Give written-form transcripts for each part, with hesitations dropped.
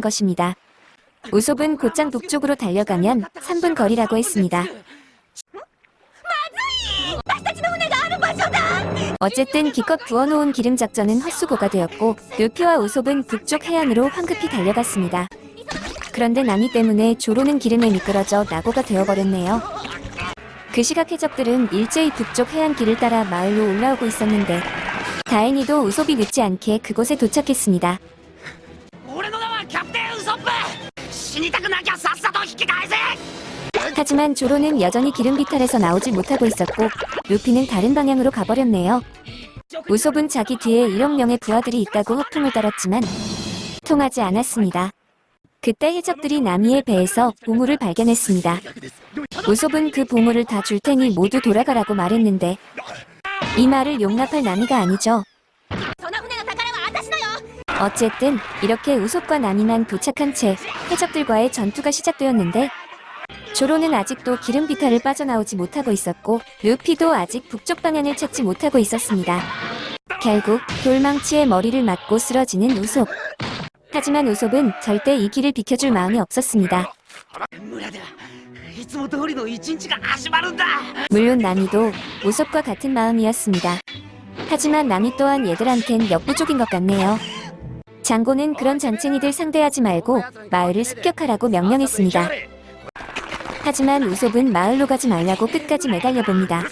것입니다. 우솝은 곧장 북쪽으로 달려가면 3분 거리라고 했습니다. 어쨌든 기껏 부어놓은 기름 작전은 헛수고가 되었고 루피와 우솝은 북쪽 해안으로 황급히 달려갔습니다. 그런데 나미 때문에 조로는 기름에 미끄러져 낙오가 되어버렸네요. 그 시각 해적들은 일제히 북쪽 해안길을 따라 마을로 올라오고 있었는데 다행히도 우솝이 늦지 않게 그곳에 도착했습니다. 하지만 조로는 여전히 기름 비탈에서 나오지 못하고 있었고 루피는 다른 방향으로 가버렸네요. 우솝은 자기 뒤에 1억 명의 부하들이 있다고 허풍을 떨었지만 통하지 않았습니다. 그때 해적들이 나미의 배에서 보물을 발견했습니다. 우솝은 그 보물을 다 줄 테니 모두 돌아가라고 말했는데 이 말을 용납할 나미가 아니죠. 어쨌든 이렇게 우솝과 나미만 도착한 채 해적들과의 전투가 시작되었는데 조로는 아직도 기름 비탈을 빠져나오지 못하고 있었고 루피도 아직 북쪽 방향을 찾지 못하고 있었습니다. 결국 돌망치에 머리를 맞고 쓰러지는 우솝. 하지만 우솝은 절대 이 길을 비켜줄 마음이 없었습니다. 물론 나미도 우솝과 같은 마음이었습니다. 하지만 나미 또한 얘들한텐 역부족인 것 같네요. 장고는 그런 잔챙이들 상대하지 말고 마을을 습격하라고 명령했습니다. 하지만 우솝은 마을로 가지 말라고 끝까지 매달려 봅니다.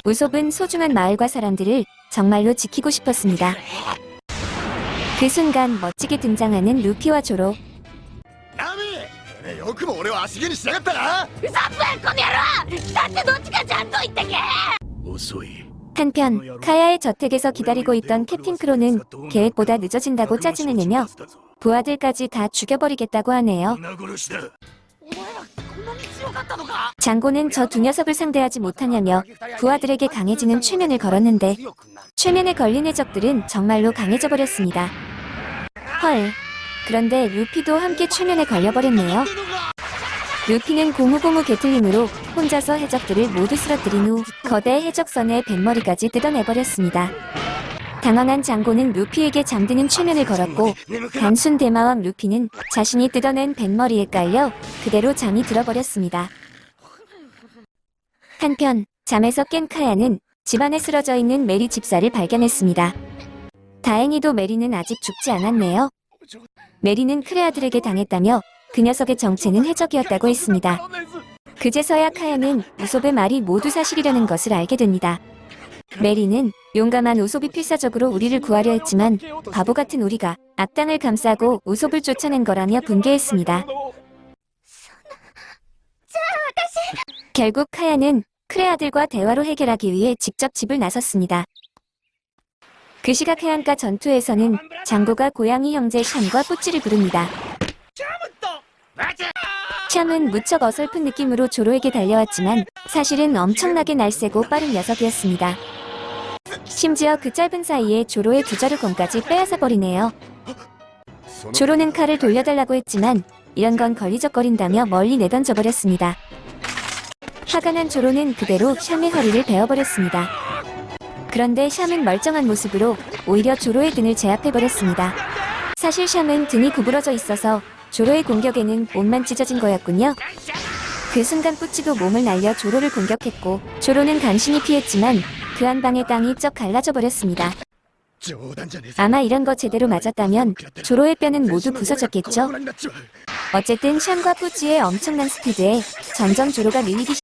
우솝은 소중한 마을과 사람들을 정말로 지키고 싶었습니다. 그 순간 멋지게 등장하는 루피와 조로. 한편 카야의 저택에서 기다리고 있던 캡틴 크로는 계획보다 늦어진다고 짜증을 내며 부하들까지 다 죽여버리겠다고 하네요. 장고는 저 두 녀석을 상대하지 못하냐며 부하들에게 강해지는 최면을 걸었는데 최면에 걸린 해적들은 정말로 강해져 버렸습니다. 헐, 그런데 루피도 함께 최면에 걸려버렸네요. 루피는 고무고무 게틀링으로 혼자서 해적들을 모두 쓰러뜨린 후 거대 해적선의 뱃머리까지 뜯어내버렸습니다. 당황한 장고는 루피에게 잠드는 최면을 걸었고 단순 대마왕 루피는 자신이 뜯어낸 뱃머리에 깔려 그대로 잠이 들어버렸습니다. 한편 잠에서 깬 카야는 집안에 쓰러져 있는 메리 집사를 발견했습니다. 다행히도 메리는 아직 죽지 않았네요. 메리는 크레아들에게 당했다며 그 녀석의 정체는 해적이었다고 했습니다. 그제서야 카야는 우솝의 말이 모두 사실이라는 것을 알게 됩니다. 메리는 용감한 우솝이 필사적으로 우리를 구하려 했지만 바보 같은 우리가 악당을 감싸고 우솝을 쫓아낸 거라며 분개했습니다. 결국 카야는 크레아들과 대화로 해결하기 위해 직접 집을 나섰습니다. 그 시각 해안가 전투에서는 장고가 고양이 형제 샴과 뿌찌를 부릅니다. 샴은 무척 어설픈 느낌으로 조로에게 달려왔지만 사실은 엄청나게 날쌔고 빠른 녀석이었습니다. 심지어 그 짧은 사이에 조로의 두 자루공까지 빼앗아 버리네요. 조로는 칼을 돌려달라고 했지만 이런 건 걸리적거린다며 멀리 내던져 버렸습니다. 화가 난 조로는 그대로 샴의 허리를 베어버렸습니다. 그런데 샴은 멀쩡한 모습으로 오히려 조로의 등을 제압해버렸습니다. 사실 샴은 등이 구부러져 있어서 조로의 공격에는 몸만 찢어진 거였군요. 그 순간 뿌찌도 몸을 날려 조로를 공격했고 조로는 간신히 피했지만 그 한 방에 땅이 쩍 갈라져 버렸습니다. 아마 이런 거 제대로 맞았다면 조로의 뼈는 모두 부서졌겠죠. 어쨌든 샴과 뿌찌의 엄청난 스피드에 점점 조로가 밀리기